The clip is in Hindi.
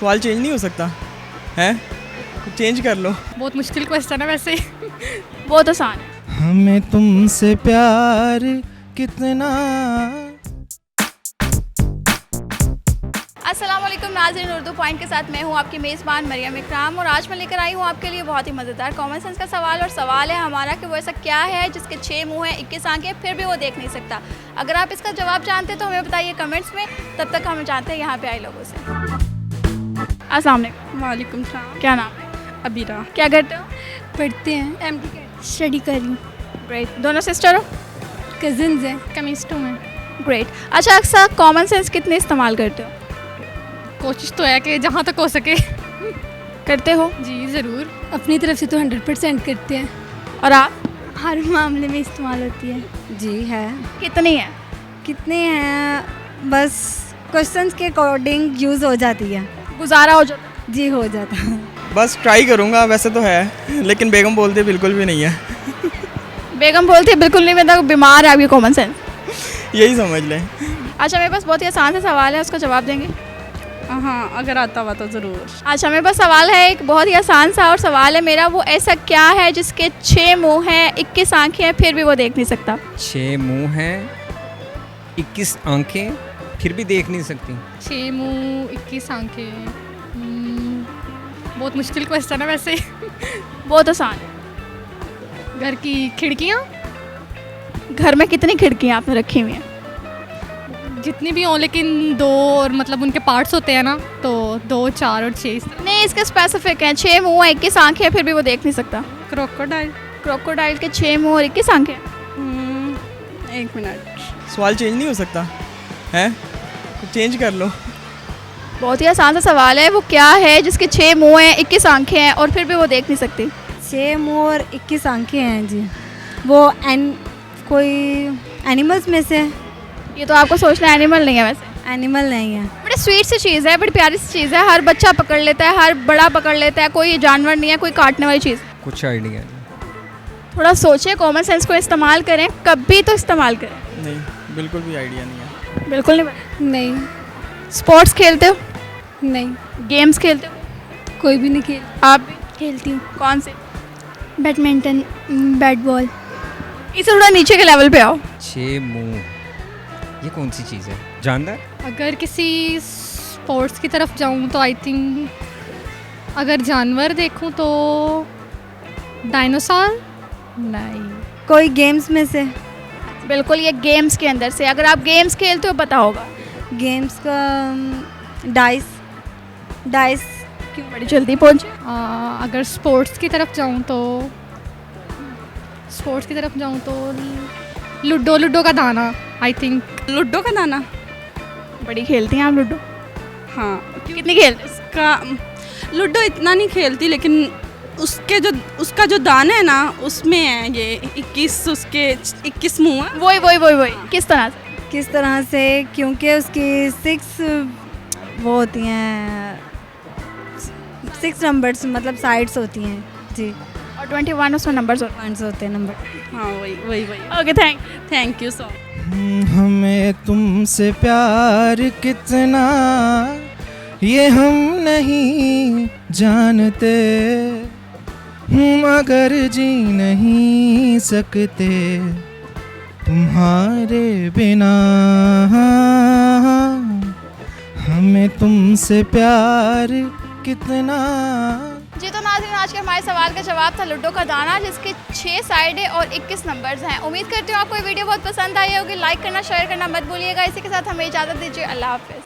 सवाल चेंज नहीं हो सकता है? चेंज कर लो। बहुत मुश्किल क्वेश्चन है वैसे। बहुत आसान है। हमें तुमसे प्यार कितना। अस्सलाम वालेकुम नाज़रीन, उर्दू पॉइंट के साथ मैं हूँ आपकी मेज़बान मरियम इकराम और आज मैं लेकर आई हूँ आपके लिए बहुत ही मज़ेदार कॉमन सेंस का सवाल। और सवाल है हमारा कि वो ऐसा क्या है जिसके 6 मुंह हैं, 21 आंखें, फिर भी वो देख नहीं सकता। अगर आप इसका जवाब जानते हैं तो हमें बताइए कमेंट्स में। तब तक हम जानते हैं यहाँ पे आए लोगों से। अस्सलाम वालेकुम। वालेकुम सलाम। क्या नाम है? अबीरा। क्या करते हो? पढ़ते हैं, स्टडी कर रही हूँ। ग्रेट। दोनों सिस्टर हो? कज़न्स हैं। केमिस्ट्री में ग्रेट। अच्छा, अक्सर कॉमन सेंस कितने इस्तेमाल करते हो? कोशिश तो है कि जहाँ तक हो सके। करते हो? जी ज़रूर। अपनी तरफ से तो 100% करते हैं। और आप? हर मामले में इस्तेमाल होती है। जी है। कितनी है? कितने हैं, बस क्वेश्चंस के अकॉर्डिंग यूज़ हो जाती है। गुजारा हो जाता है? जी हो जाता है। बस ट्राई करूँगा, वैसे तो है लेकिन बेगम बोलते बिल्कुल भी नहीं है। बेगम बोलती है बिल्कुल नहीं, मतलब बीमार है आपकी कॉमन सेंस। यही समझ लें। अच्छा, मेरे पास बहुत ही आसान सा सवाल है, उसका जवाब देंगे? हाँ, अगर आता हुआ तो ज़रूर। अच्छा, मेरे पास सवाल है एक बहुत ही आसान सा, और सवाल है मेरा, वो ऐसा क्या है जिसके 6 मुंह हैं, 21 आंखें हैं, फिर भी वो देख नहीं सकता? 6 मुंह हैं, 21 आंखें, फिर भी देख नहीं सकती। 6 मुँह 21 आंखें। बहुत मुश्किल क्वेश्चन है वैसे। बहुत आसान है। घर की खिड़कियाँ घर में कितनी खिड़कियाँ आपने रखी हुई हैं? जितनी भी हों, लेकिन 2 और मतलब उनके पार्ट्स होते हैं ना, तो 2, 4 और 6। नहीं, इसके स्पेसिफिक हैं। 6 मुंह हैं, 21 आंखें हैं, फिर भी वो देख नहीं सकता। क्रोकोडाइल। क्रोकोडाइल के 6 मुंह और 21 आंखें। 1 मिनट। सवाल चेंज नहीं हो सकता है? चेंज कर लो। बहुत ही आसान सा सवाल है, वो क्या है जिसके 6 मुंह हैं, 21 आंखें हैं, और फिर भी वो देख नहीं सकती? 6 मुँह और 21 आंखें हैं जी। वो कोई एनिमल्स में से? ये तो आपको सोचना, एनिमल नहीं है वैसे। एनिमल नहीं है। बड़ी स्वीट सी चीज़ है, बड़ी प्यारी सी चीज़ है, हर बच्चा पकड़ लेता है, हर बड़ा पकड़ लेता है, कोई जानवर नहीं है, कोई काटने वाली चीज़। कुछ आइडिया नहीं। थोड़ा सोचें, कॉमन सेंस को इस्तेमाल करें, कभी तो इस्तेमाल करें। नहीं, बिल्कुल भी आइडिया नहीं है। बिल्कुल नहीं पता। नहीं। स्पोर्ट्स खेलते हो? नहीं, गेम्स खेलते हो? कोई भी नहीं खेल। आप भी? खेलती हूँ। कौन से? Badminton, bat ball. इसे थोड़ा नीचे के लेवल पे आओ। 6 मुंह, ये कौन सी चीज़ है? जानवर? अगर किसी स्पोर्ट्स की तरफ जाऊँ तो आई थिंक, अगर जानवर देखूँ तो डायनासोर। नहीं। कोई गेम्स में से? बिल्कुल, ये गेम्स के अंदर से। अगर आप गेम्स खेलते हो पता होगा। गेम्स का डाइस। क्यों बड़ी जल्दी पहुँचे? अगर स्पोर्ट्स की तरफ जाऊँ तो लूडो का दाना। आई थिंक लूडो का दाना। बड़ी खेलती हैं आप लूडो? हाँ। कितनी खेलते? का लूडो इतना नहीं खेलती, लेकिन उसका जो दाना है ना, उसमें है ये 21, उसके 21 मुँह है। वही किस तरह से? किस तरह से? क्योंकि उसकी 6 वो होती हैं, 6 नंबर्स, मतलब साइड्स होती हैं जी। और 21 उसमें नंबर्स होते पॉइंट्स होते हैं, नंबर। हाँ, वही। हैं। Okay, thank you so much. हमें तुमसे प्यार कितना, ये हम नहीं जानते। मगर जी नहीं सकते तुम्हारे बिना। हमें तुमसे प्यार कितना। जी, तो नाज़रीन, आज के हमारे सवाल का जवाब था लूडो का दाना, जिसके 6 साइडें और 21 नंबर्स हैं। उम्मीद करती हूँ आपको ये वीडियो बहुत पसंद आई होगी। लाइक करना, शेयर करना मत भूलिएगा। इसी के साथ हमें इजाज़त दीजिए। अल्लाह हाफ़िज़।